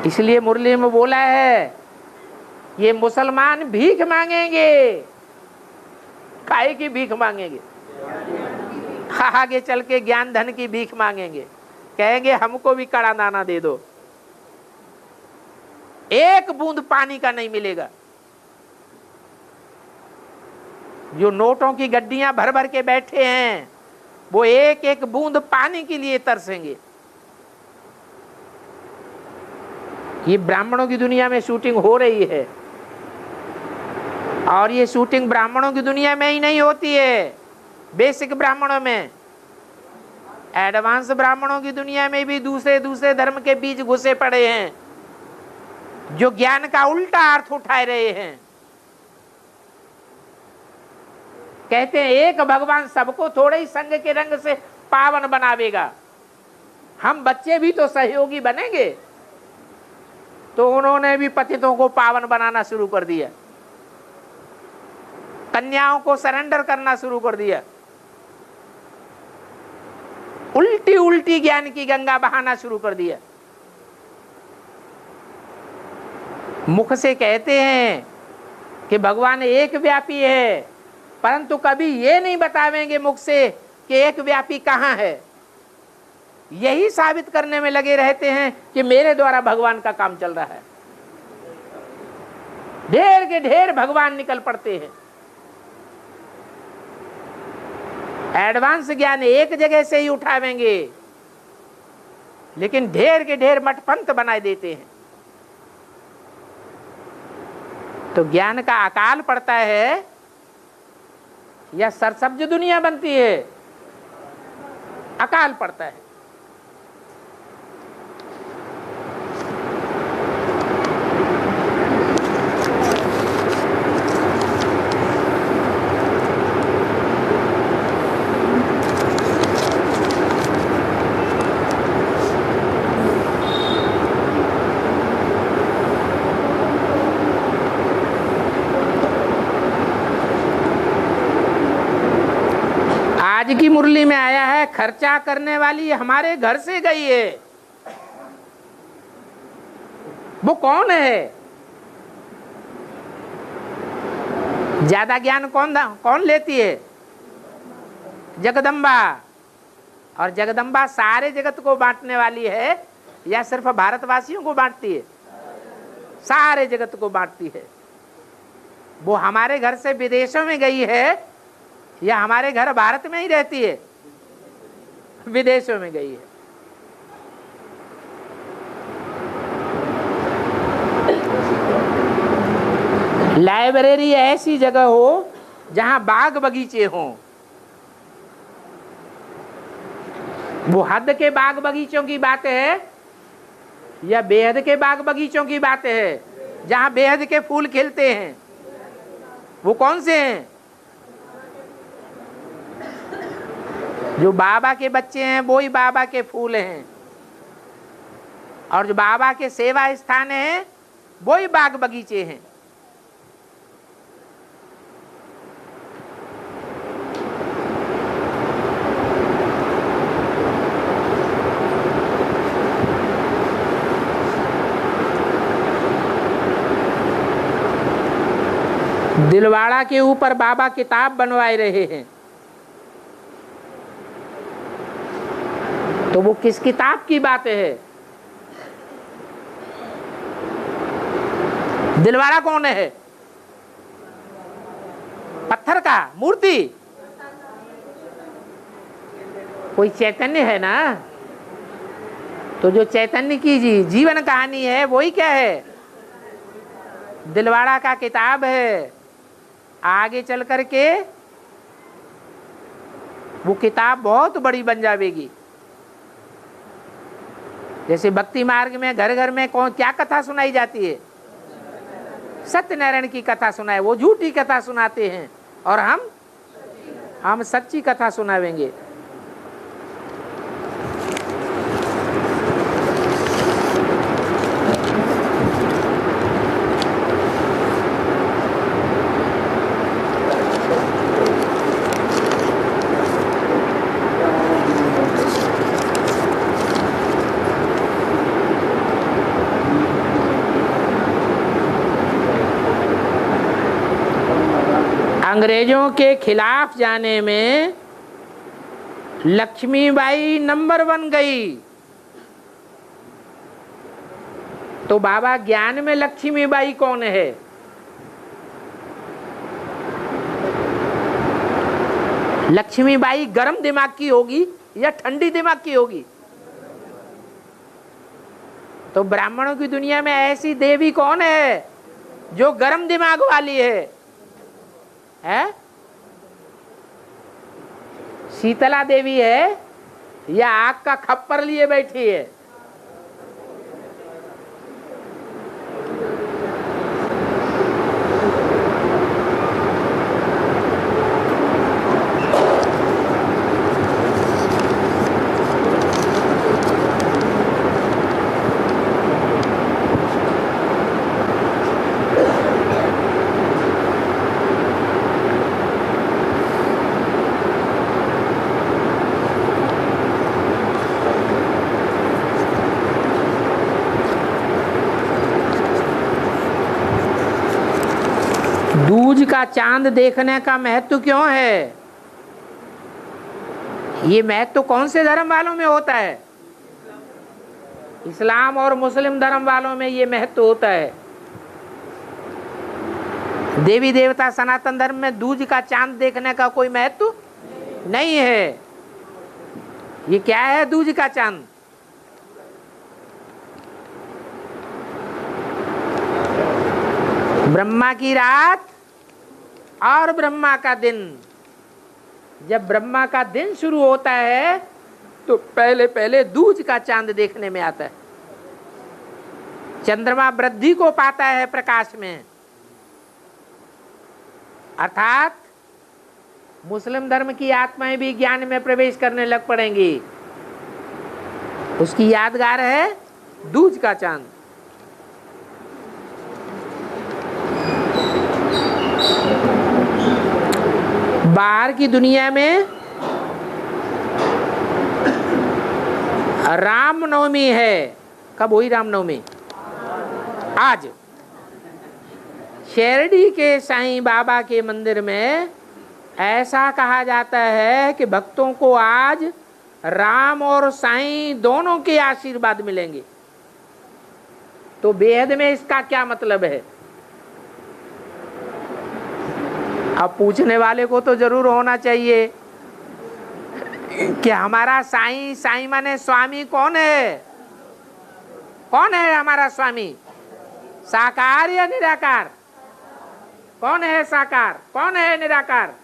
इसलिए मुरली में बोला है ये मुसलमान भीख मांगेंगे, काहे की भीख मांगेंगे? आगे चल के ज्ञान धन की भीख मांगेंगे, कहेंगे हमको भी कड़ा दाना दे दो। एक बूंद पानी का नहीं मिलेगा। जो नोटों की गड्डियां भर भर के बैठे हैं वो एक एक बूंद पानी के लिए तरसेंगे। ये ब्राह्मणों की दुनिया में शूटिंग हो रही है, और ये शूटिंग ब्राह्मणों की दुनिया में ही नहीं होती है, बेसिक ब्राह्मणों में, एडवांस ब्राह्मणों की दुनिया में भी दूसरे दूसरे धर्म के बीच घुसे पड़े हैं, जो ज्ञान का उल्टा अर्थ उठा रहे हैं। कहते हैं एक भगवान सबको थोड़े ही संग के रंग से पावन बनावेगा, हम बच्चे भी तो सहयोगी बनेंगे। तो उन्होंने भी पतितों को पावन बनाना शुरू कर दिया, कन्याओं को सरेंडर करना शुरू कर दिया, उल्टी उल्टी ज्ञान की गंगा बहाना शुरू कर दिया। मुख से कहते हैं कि भगवान एक व्यापी है, परंतु कभी ये नहीं बतावेंगे मुख से कि एक व्यापी कहाँ है। यही साबित करने में लगे रहते हैं कि मेरे द्वारा भगवान का काम चल रहा है। ढेर के ढेर भगवान निकल पड़ते हैं। एडवांस ज्ञान एक जगह से ही उठावेंगे, लेकिन ढेर के ढेर मठपंथ बनाए देते हैं। तो ज्ञान का अकाल पड़ता है या सरसब्ज दुनिया बनती है? अकाल पड़ता है। आज की मुरली में आया है खर्चा करने वाली हमारे घर से गई है। वो कौन है? ज्यादा ज्ञान कौन लेती है? जगदम्बा। और जगदम्बा सारे जगत को बांटने वाली है या सिर्फ भारतवासियों को बांटती है? सारे जगत को बांटती है। वो हमारे घर से विदेशों में गई है या हमारे घर भारत में ही रहती है? विदेशों में गई है। लाइब्रेरी ऐसी जगह हो जहां बाग बगीचे हों। वो हद के बाग बगीचों की बात है या बेहद के बाग बगीचों की बात है जहां बेहद के फूल खिलते हैं? वो कौन से हैं? जो बाबा के बच्चे हैं वो ही बाबा के फूल हैं, और जो बाबा के सेवा स्थान हैं वो ही बाग बगीचे हैं। दिलवाड़ा के ऊपर बाबा किताब बनवाए रहे हैं, तो वो किस किताब की बात है? दिलवाड़ा कौन है? पत्थर का मूर्ति? कोई चैतन्य है ना? तो जो चैतन्य की जीवन कहानी है वही क्या है? दिलवाड़ा का किताब है। आगे चल करके वो किताब बहुत बड़ी बन जाएगी। जैसे भक्ति मार्ग में घर घर में कौन क्या कथा सुनाई जाती है? सत्यनारायण की कथा सुनाए। वो झूठी कथा सुनाते हैं और हम सच्ची कथा सुनावेंगे। अंग्रेजों के खिलाफ जाने में लक्ष्मीबाई नंबर 1 गई। तो बाबा ज्ञान में लक्ष्मीबाई कौन है? लक्ष्मीबाई गर्म दिमाग की होगी या ठंडी दिमाग की होगी? तो ब्राह्मणों की दुनिया में ऐसी देवी कौन है जो गर्म दिमाग वाली है? शीतला देवी है या आग का खप्पर लिए बैठी है? दूज का चांद देखने का महत्व क्यों है? ये महत्व कौन से धर्म वालों में होता है? इस्लाम और मुस्लिम धर्म वालों में ये महत्व होता है। देवी देवता सनातन धर्म में दूज का चांद देखने का कोई महत्व नहीं है। ये क्या है दूज का चांद? ब्रह्मा की रात और ब्रह्मा का दिन। जब ब्रह्मा का दिन शुरू होता है तो पहले पहले दूज का चांद देखने में आता है। चंद्रमा वृद्धि को पाता है प्रकाश में, अर्थात मुस्लिम धर्म की आत्माएं भी ज्ञान में प्रवेश करने लग पड़ेंगी। उसकी यादगार है दूज का चांद। बाहर की दुनिया में रामनवमी है। कब हुई रामनवमी? आज। शिरडी के साईं बाबा के मंदिर में ऐसा कहा जाता है कि भक्तों को आज राम और साईं दोनों के आशीर्वाद मिलेंगे। तो बेहद में इसका क्या मतलब है? अब पूछने वाले को तो जरूर होना चाहिए कि हमारा साईं, साईं माने स्वामी कौन है? कौन है हमारा स्वामी? साकार या निराकार? कौन है साकार? कौन है निराकार?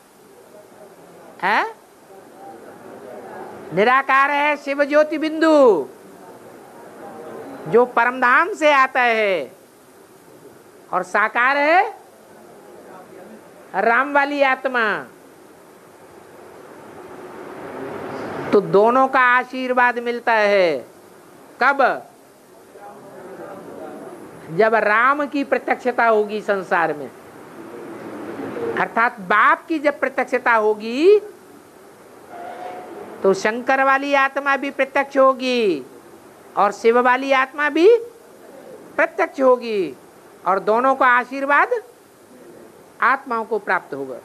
है निराकार है शिव ज्योति बिंदु, जो परमधाम से आता है, और साकार है राम वाली आत्मा। तो दोनों का आशीर्वाद मिलता है। कब? जब राम की प्रत्यक्षता होगी संसार में, अर्थात बाप की जब प्रत्यक्षता होगी तो शंकर वाली आत्मा भी प्रत्यक्ष होगी और शिव वाली आत्मा भी प्रत्यक्ष होगी, और दोनों का आशीर्वाद आत्माओं को प्राप्त होगा।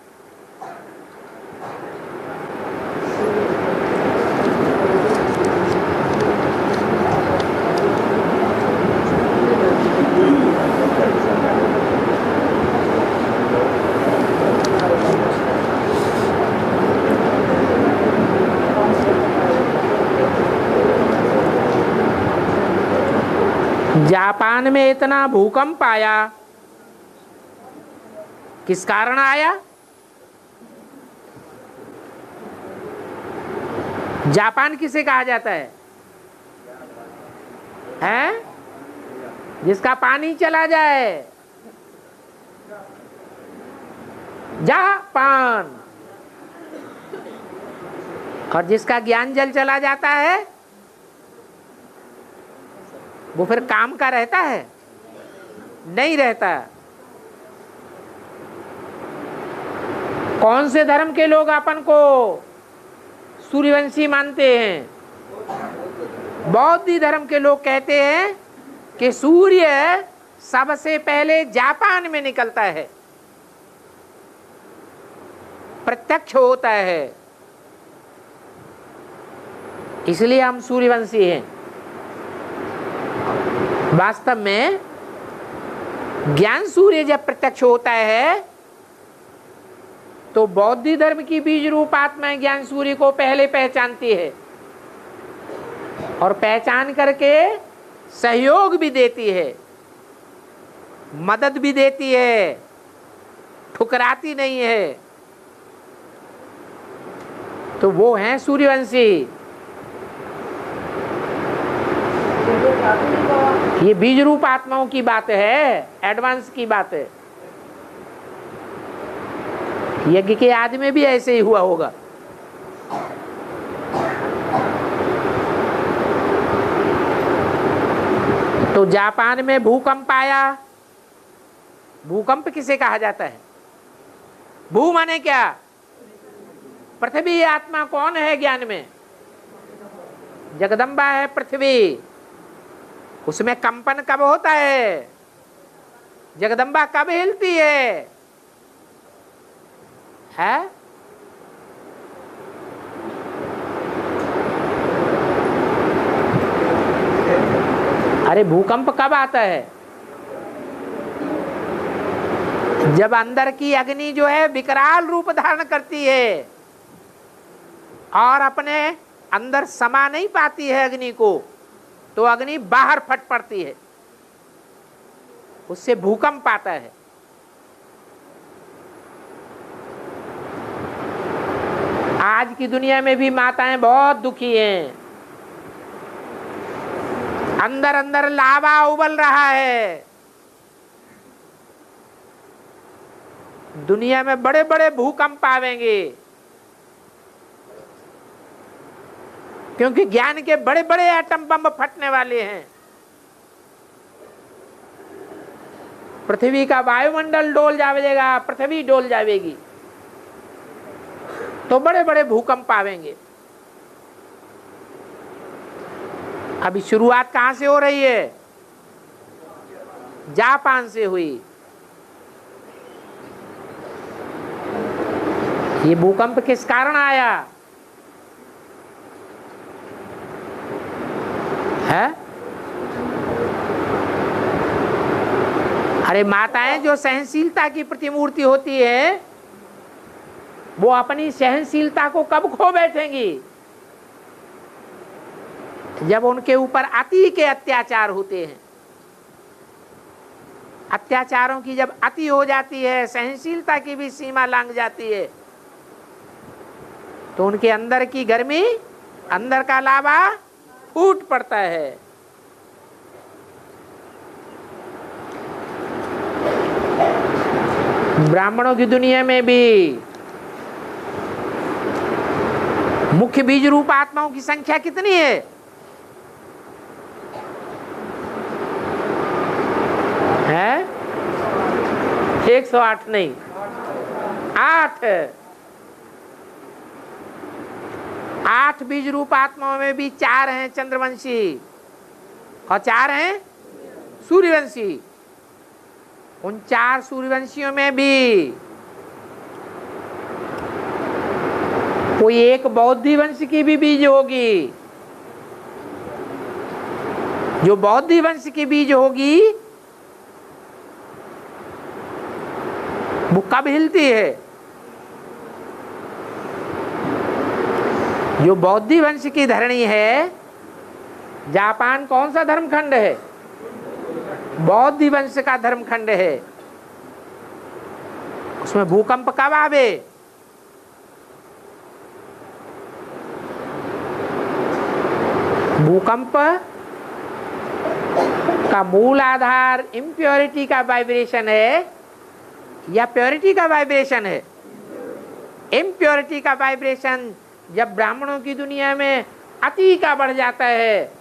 जापान में इतना भूकंप आया, किस कारण आया? जापान किसे कहा जाता है? हैं? जिसका पानी चला जाए, जापान। और जिसका ज्ञान जल चला जाता है वो फिर काम का रहता है? नहीं रहता। कौन से धर्म के लोग अपन को सूर्यवंशी मानते हैं? बौद्ध धर्म के लोग कहते हैं कि सूर्य सबसे पहले जापान में निकलता है। प्रत्यक्ष होता है, इसलिए हम सूर्यवंशी हैं। वास्तव में ज्ञान सूर्य जब प्रत्यक्ष होता है तो बौद्ध धर्म की बीज रूप आत्मा ज्ञान सूर्य को पहले पहचानती है और पहचान करके सहयोग भी देती है, मदद भी देती है, ठुकराती नहीं है। तो वो हैं सूर्यवंशी। ये बीज रूप आत्माओं की बात है, एडवांस की बात है। यज्ञ के आदि में भी ऐसे ही हुआ होगा। तो जापान में भूकंप आया। भूकंप किसे कहा जाता है? भू माने क्या? पृथ्वी। आत्मा कौन है ज्ञान में? जगदम्बा है पृथ्वी। उसमें कंपन कब होता है? जगदम्बा कब हिलती है? अरे भूकंप कब आता है? जब अंदर की अग्नि जो है विकराल रूप धारण करती है और अपने अंदर समा नहीं पाती है अग्नि को, तो अग्नि बाहर फट पड़ती है, उससे भूकंप आता है। आज की दुनिया में भी माताएं बहुत दुखी हैं। अंदर अंदर लावा उबल रहा है। दुनिया में बड़े बड़े भूकंप आवेंगे, क्योंकि ज्ञान के बड़े बड़े एटम बम फटने वाले हैं। पृथ्वी का वायुमंडल डोल जाएगा, पृथ्वी डोल जाएगी, तो बड़े बड़े भूकंप आवेंगे। अभी शुरुआत कहां से हो रही है? जापान से हुई। ये भूकंप किस कारण आया है? अरे माताएं जो सहनशीलता की प्रतिमूर्ति होती है, वो अपनी सहनशीलता को कब खो बैठेंगी? जब उनके ऊपर अति के अत्याचार होते हैं। अत्याचारों की जब अति हो जाती है, सहनशीलता की भी सीमा लांघ जाती है, तो उनके अंदर की गर्मी, अंदर का लावा फूट पड़ता है। ब्राह्मणों की दुनिया में भी मुख्य बीज रूप आत्माओं की संख्या कितनी है? है 108 नहीं, 8 है। 8 बीज रूप आत्माओं में भी 4 हैं चंद्रवंशी और 4 हैं सूर्यवंशी। उन 4 सूर्यवंशियों में भी कोई एक बौद्धि वंश की भी बीज होगी। जो बौद्धि वंश की बीज होगी वो कब हिलती है? जो बौद्धि वंश की धरणी है, जापान कौन सा धर्मखंड है? बौद्धि वंश का धर्मखंड है। उसमें भूकंप कब आवे? भूकंप का मूल आधार इम्प्योरिटी का वाइब्रेशन है या प्योरिटी का वाइब्रेशन है? इम्प्योरिटी का वाइब्रेशन जब ब्राह्मणों की दुनिया में अति का बढ़ जाता है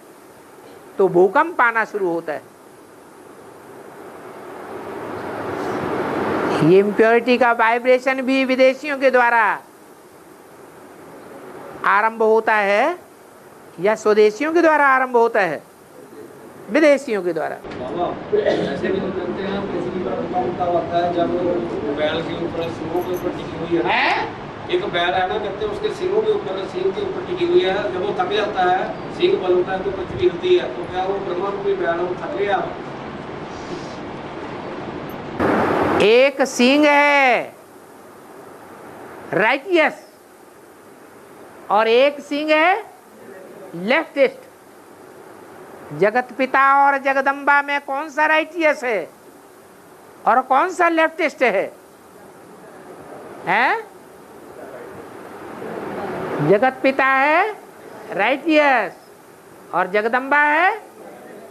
तो भूकंप आना शुरू होता है। ये इम्प्योरिटी का वाइब्रेशन भी विदेशियों के द्वारा आरंभ होता है या स्वदेशियों के द्वारा आरंभ होता है? विदेशियों के द्वारा। ऐसे भी तो कहते हैं, किसी बार भूकंप तब आता है जब बैल के ऊपर सूअर के ऊपर टिकी हुई है, एक बैल है ना, कहते हैं उसके सींगों के ऊपर, सींग के ऊपर टिकी हुई है, जब वो थक जाता है, सींग बल होता है तो पृथ्वी हिलती है, तो क्या वो ब्रह्मा रूपी बैल वो थक गया? एक सींग है राइटियस और एक सींग है लेफ्टिस्ट। जगत पिता और जगदम्बा में कौन सा राइटियस है और कौन सा लेफ्टिस्ट है? हैं? जगत पिता है राइटियस और जगदम्बा है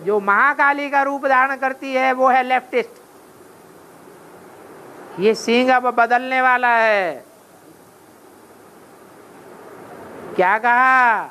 जो महाकाली का रूप धारण करती है, वो है लेफ्टिस्ट। ये सींग अब बदलने वाला है। क्या कहा?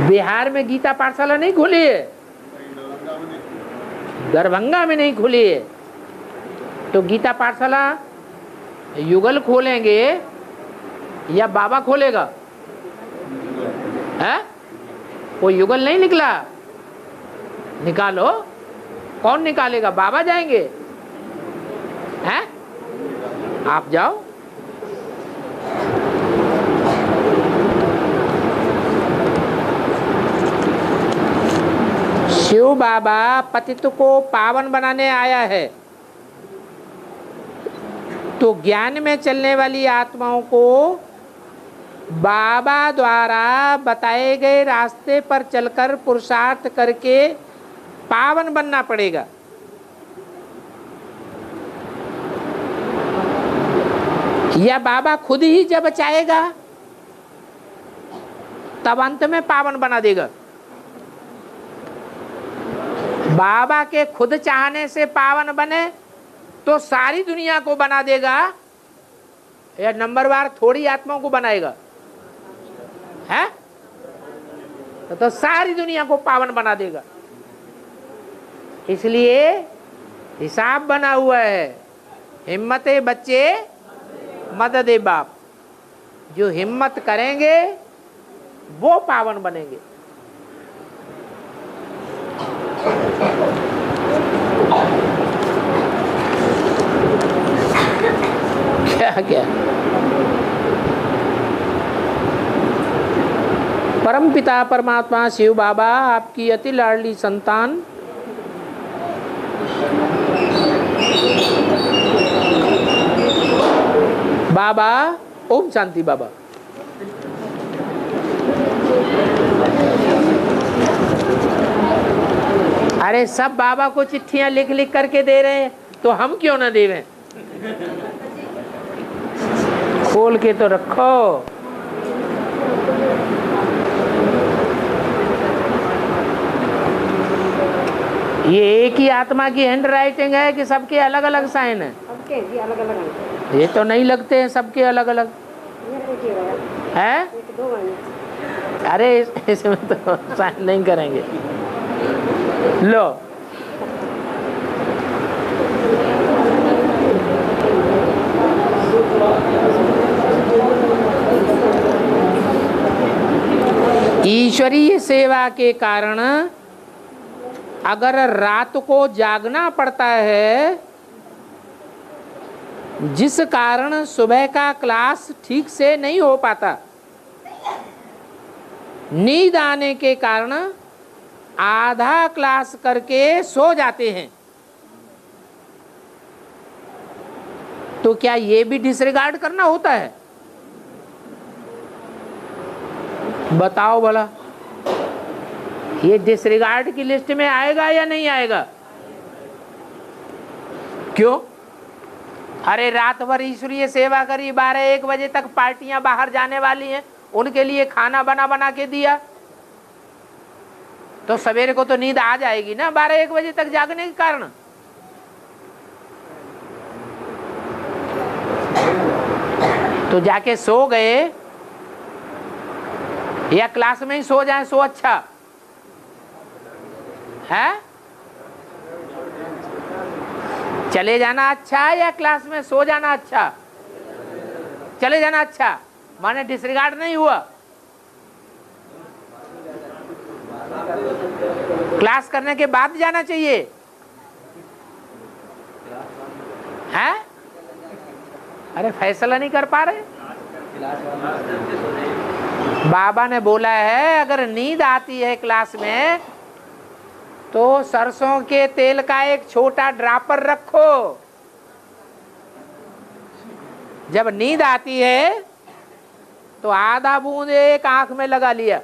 बिहार में गीता पाठशाला नहीं खुली है, दरभंगा में नहीं खुली है। तो गीता पाठशाला युगल खोलेंगे या बाबा खोलेगा? है? कोई युगल नहीं निकला, निकालो। कौन निकालेगा? बाबा जाएंगे? हैं? आप जाओ। शिव बाबा पतित को पावन बनाने आया है, तो ज्ञान में चलने वाली आत्माओं को बाबा द्वारा बताए गए रास्ते पर चलकर पुरुषार्थ करके पावन बनना पड़ेगा। या बाबा खुद ही जब चाहेगा तब अंत में पावन बना देगा? बाबा के खुद चाहने से पावन बने तो सारी दुनिया को बना देगा, या नंबरवार थोड़ी आत्माओं को बनाएगा? है? तो सारी दुनिया को पावन बना देगा। इसलिए हिसाब बना हुआ है, हिम्मते बच्चे मददे बाप। जो हिम्मत करेंगे वो पावन बनेंगे। क्या परम पिता परमात्मा शिव बाबा आपकी अति लाडली संतान बाबा। ओम शांति बाबा। अरे सब बाबा को चिट्ठियां लिख लिख करके दे रहे हैं, तो हम क्यों ना देवें? खोल के तो रखो। ये एक ही आत्मा की हैंड राइटिंग है कि सबके अलग अलग साइन है? सबके जी अलग अलग हैं। ये तो नहीं लगते हैं सबके अलग अलग है। अरे इसमें तो साइन नहीं करेंगे। लो ईश्वरीय सेवा के कारण अगर रात को जागना पड़ता है, जिस कारण सुबह का क्लास ठीक से नहीं हो पाता, नींद आने के कारण आधा क्लास करके सो जाते हैं, तो क्या ये भी डिसरिगार्ड करना होता है? बताओ भला, ये डिसरिगार्ड की लिस्ट में आएगा या नहीं आएगा? क्यों? अरे रात भर ईश्वरीय सेवा करी, 12-1 बजे तक पार्टियां बाहर जाने वाली हैं, उनके लिए खाना बना बना के दिया, तो सवेरे को तो नींद आ जाएगी ना 12-1 बजे तक जागने के कारण। तो जाके सो गए या क्लास में ही सो जाए, सो अच्छा। है? चले जाना अच्छा है या क्लास में सो जाना अच्छा? चले जाना अच्छा, माने डिसरिगार्ड नहीं हुआ। क्लास करने के बाद जाना चाहिए, हैं? अरे फैसला नहीं कर पा रहे। बाबा ने बोला है अगर नींद आती है क्लास में तो सरसों के तेल का एक छोटा ड्रॉपर रखो। जब नींद आती है तो आधा बूंद एक आंख में लगा लिया,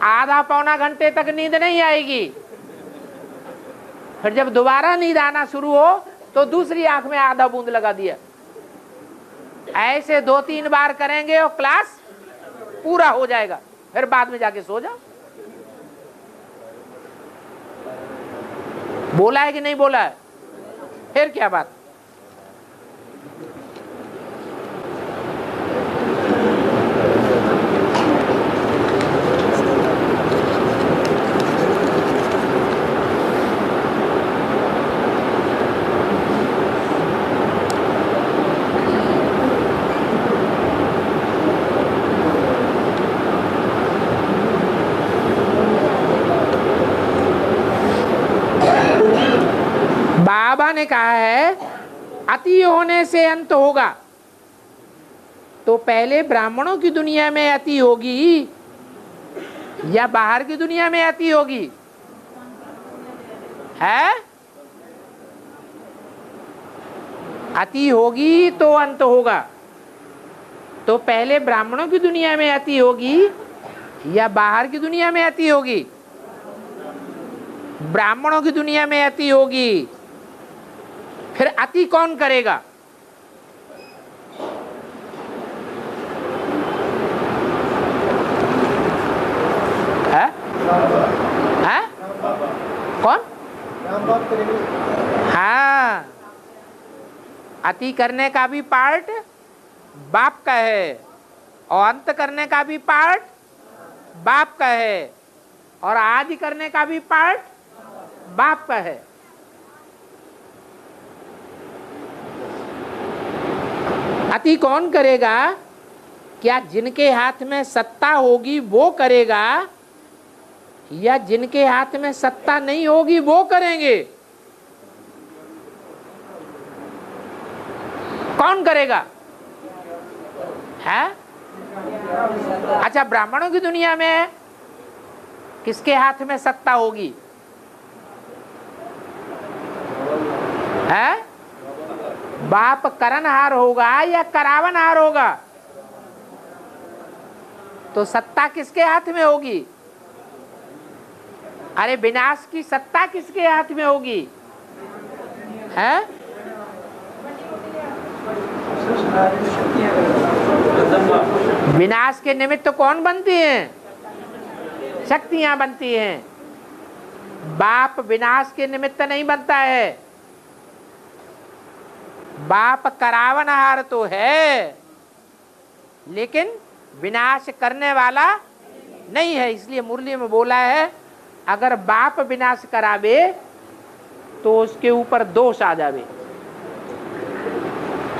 आधा पौना घंटे तक नींद नहीं आएगी। फिर जब दोबारा नींद आना शुरू हो तो दूसरी आंख में आधा बूंद लगा दिया। ऐसे 2-3 बार करेंगे और क्लास पूरा हो जाएगा, फिर बाद में जाके सो जाओ। बोला है कि नहीं बोला है? फिर क्या बात? बाबा ने कहा है अति होने से अंत होगा। तो पहले ब्राह्मणों की दुनिया में अति होगी या बाहर की दुनिया में अति होगी? है? अति होगी तो अंत होगा। तो पहले ब्राह्मणों की दुनिया में अति होगी या बाहर की दुनिया में अति होगी? ब्राह्मणों की दुनिया में अति होगी। फिर अति कौन करेगा? है? है? कौन? हाँ, अति करने का भी पार्ट बाप का है और अंत करने का भी पार्ट बाप का है और आदि करने का भी पार्ट बाप का है। अति कौन करेगा? क्या जिनके हाथ में सत्ता होगी वो करेगा या जिनके हाथ में सत्ता नहीं होगी वो करेंगे? कौन करेगा? है? अच्छा, ब्राह्मणों की दुनिया में किसके हाथ में सत्ता होगी? है? बाप करनहार होगा या करावनहार होगा? तो सत्ता किसके हाथ में होगी? अरे विनाश की सत्ता किसके हाथ में होगी? है? विनाश के निमित्त कौन बनती हैं? शक्तियां बनती हैं। बाप विनाश के निमित्त नहीं बनता है। बाप करावनहार तो है लेकिन विनाश करने वाला नहीं है। इसलिए मुरली में बोला है अगर बाप विनाश करावे तो उसके ऊपर दोष आ जावे।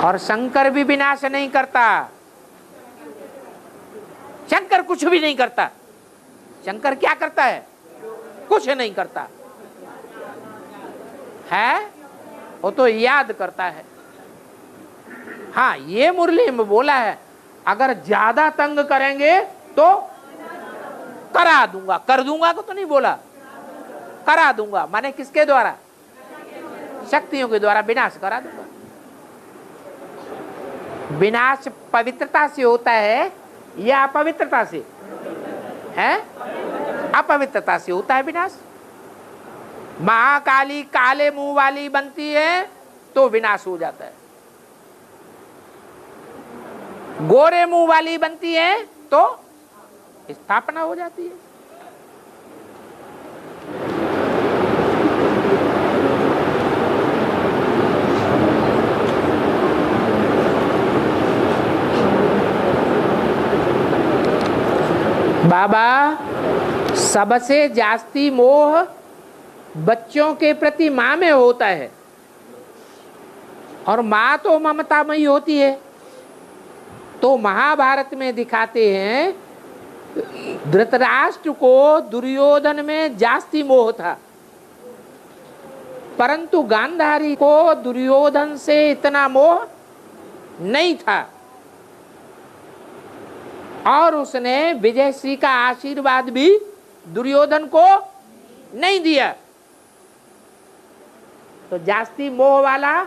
और शंकर भी विनाश नहीं करता। शंकर कुछ भी नहीं करता। शंकर क्या करता है? कुछ नहीं करता है, वो तो याद करता है। हाँ, ये मुरली में बोला है अगर ज्यादा तंग करेंगे तो करा दूंगा। कर दूंगा को तो नहीं बोला, करा दूंगा माने किसके द्वारा? शक्तियों के द्वारा विनाश करा दूंगा। विनाश पवित्रता से होता है या अपवित्रता से? है? अपवित्रता से होता है विनाश। महाकाली काले मुंह वाली बनती है तो विनाश हो जाता है। गोरे मुंह वाली बनती है तो स्थापना हो जाती है। बाबा सबसे जास्ती मोह बच्चों के प्रति माँ में होता है, और माँ तो ममतामयी होती है। तो महाभारत में दिखाते हैं धृतराष्ट्र को दुर्योधन में जास्ती मोह था, परंतु गांधारी को दुर्योधन से इतना मोह नहीं था, और उसने विजयश्री का आशीर्वाद भी दुर्योधन को नहीं दिया। तो जास्ती मोह वाला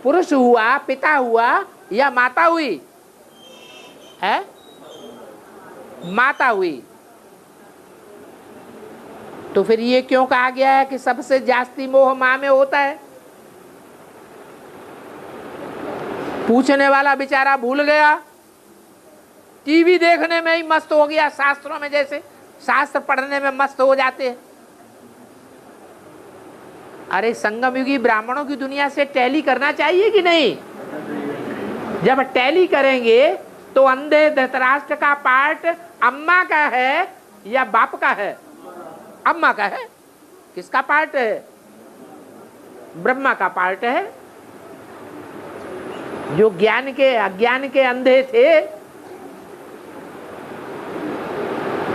पुरुष हुआ, पिता हुआ या माता हुई? है माता हुई। तो फिर ये क्यों कहा गया है कि सबसे जास्ती मोह मां में होता है? पूछने वाला बेचारा भूल गया, टीवी देखने में ही मस्त हो गया, शास्त्रों में जैसे शास्त्र पढ़ने में मस्त हो जाते हैं। अरे संगम युगी ब्राह्मणों की दुनिया से टैली करना चाहिए कि नहीं? जब टैली करेंगे तो अंधे धृतराष्ट्र का पार्ट अम्मा का है या बाप का है? अम्मा का है। किसका पार्ट है? ब्रह्मा का पार्ट है। जो ज्ञान के अज्ञान के अंधे थे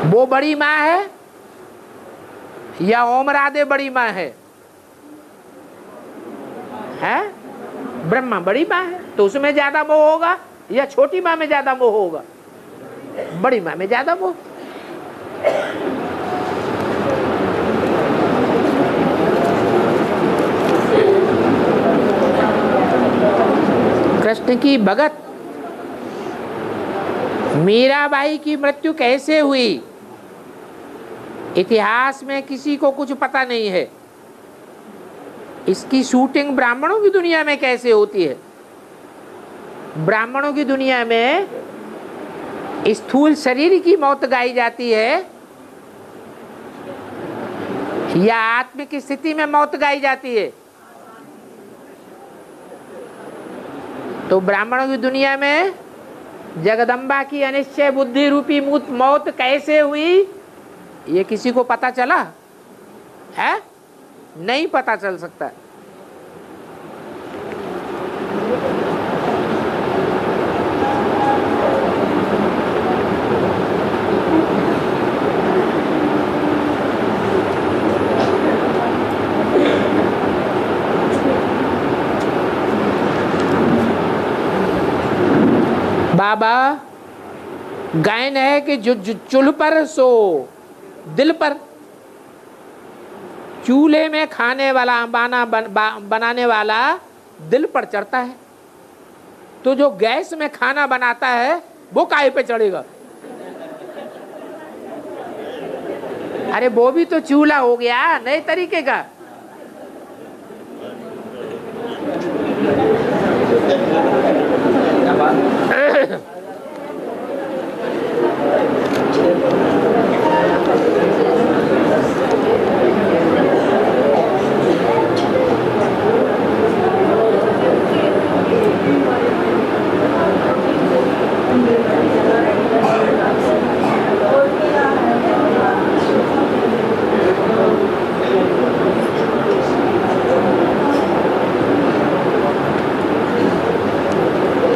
वो बड़ी माँ है या ओम राधे बड़ी माँ है? ब्रह्मा बड़ी माँ है, तो उसमें ज्यादा मोह होगा या छोटी माँ में ज्यादा मोह होगा? बड़ी माँ में ज्यादा मोह। कृष्ण की भगत मीराबाई की मृत्यु कैसे हुई, इतिहास में किसी को कुछ पता नहीं है। इसकी शूटिंग ब्राह्मणों की दुनिया में कैसे होती है? ब्राह्मणों की दुनिया में स्थूल शरीर की मौत गाई जाती है या आत्मिक स्थिति में मौत गाई जाती है? तो ब्राह्मणों की दुनिया में जगदम्बा की अनिश्चय बुद्धि रूपी मौत कैसे हुई, ये किसी को पता चला है? नहीं पता चल सकता। बाबा गायन है कि जो चूल्ह पर सो दिल पर, चूल्हे में खाने वाला बनाने वाला दिल पर चढ़ता है, तो जो गैस में खाना बनाता है वो काहे पे चढ़ेगा? अरे वो भी तो चूल्हा हो गया नए तरीके का।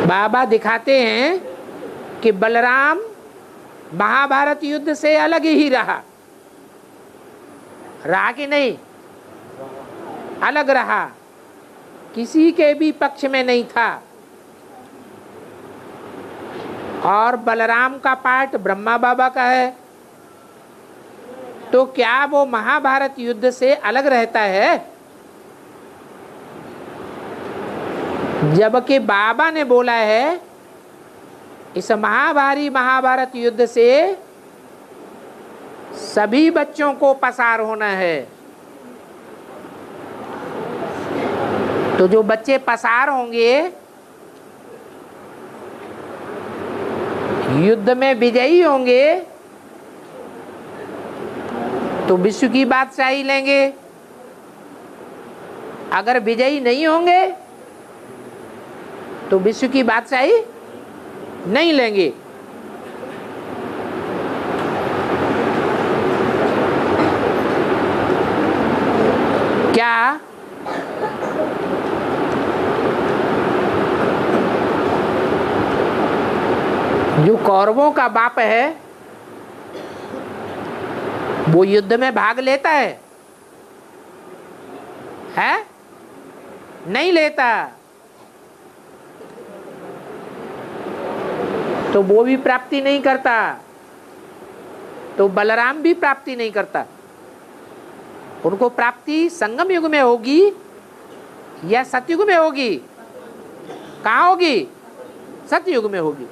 बाबा दिखाते हैं कि बलराम महाभारत युद्ध से अलग ही रहा कि नहीं? अलग रहा, किसी के भी पक्ष में नहीं था। और बलराम का पार्ट ब्रह्मा बाबा का है, तो क्या वो महाभारत युद्ध से अलग रहता है? जबकि बाबा ने बोला है इस महाभारत युद्ध से सभी बच्चों को पसार होना है। तो जो बच्चे पसार होंगे, युद्ध में विजयी होंगे, तो विश्व की बादशाही लेंगे। अगर विजयी नहीं होंगे तो विश्व की बादशाही नहीं लेंगे। जो कौरवों का बाप है वो युद्ध में भाग लेता है? नहीं लेता। तो वो भी प्राप्ति नहीं करता, तो बलराम भी प्राप्ति नहीं करता। उनको प्राप्ति संगम युग में होगी या सतयुग में होगी? कहाँ होगी? सतयुग में होगी।